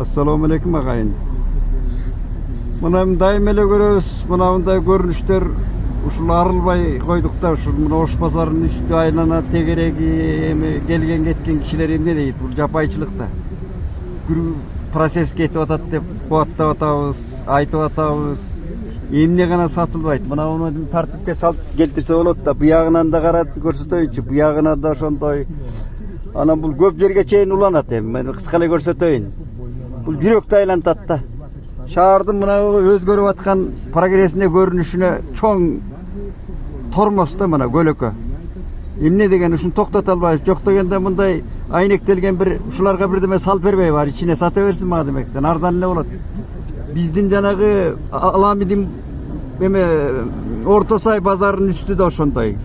Assalamu alaikum agayın. Mınamday mele göröbüz, mınamday görünüşler uşul arılbay koydukta uşul mına oş pazarının üstü aylana tegeregi gelgen ketken kişiler emne deyit bu japayçılıkta. Proses ketip atat dep boattap atabız, aytып atabız. Emne gana satılbayt. Mına onu tartipke salt keltirse bolot da buyagынан da karat көрсөтөйүнчү. Buyagına da ошондой ana bul köp jerge çeyin ulanat em. Men kıskale көрсөтөйүn. Bul жүрөктү айлантат да. Шаардын мына өзгөрүп аткан прогрессине көрүнүшүнө чоң тормоз да мына көлөкө. Эмне деген ушуну токтото албайбыз. Жок дегенде мындай айнектелген бир ушуларга бирдеме салып бербей бар, ичине сата берсин мага демектен. Арзан эле болот. Биздин жанагы Аламидин эме Орто Сай базарынын үстү да ошондой.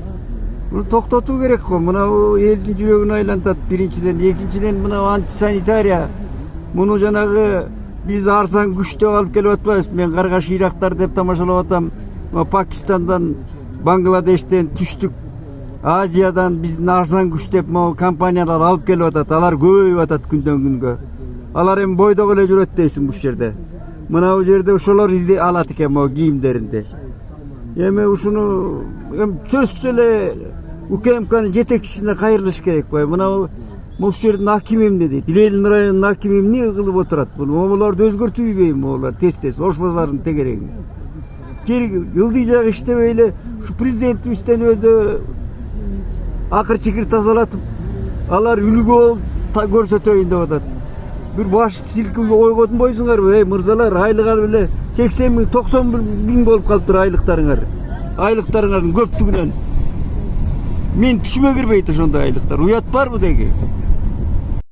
Bunu toktotуу керек го. Мына элдин жүрөгүн айлантат биринчиден, экинчиден мына антисанитария. Муну жанагы биз арзан күчтө алып келип атпайбыз. Мен каргаш Ирактар деп тамашалап атам. Пакистандан, Бангладештен түштүк, Азиядан биздин арзан күч деп компаниялар алып келип атат. Алар көбөйүп атат күндөн күнгө. Алар эми бойдок эле жүрөт дейсиң бул жерде. Мына бул жерде ошолор изде алат экен могу кийимдеринде. Эми ушуну сөзсүз эле УКМКнын жетекчисине кайрылыш керек бай. Мына ушул жердин акими эмне дейт? Илелин районунун акими эмне кылып отурат? Могуларды өзгөртүүбейби могулар тез-тез ош базарынын тегерегин. Ылдый жагы иштебей эле ушу президенттин үстөнүдө акыр-чикир тазалатып, алар үлгү көрсөтөйүн деп атат. Bir başlı silki oygodunboysunlar ey mırzalar aylık alıp ele 80 bin 90 bin bolup kalıptır aylıklarınların köptügünen men tüşüme girбейт ошондой aylıklar uyat бар mı degi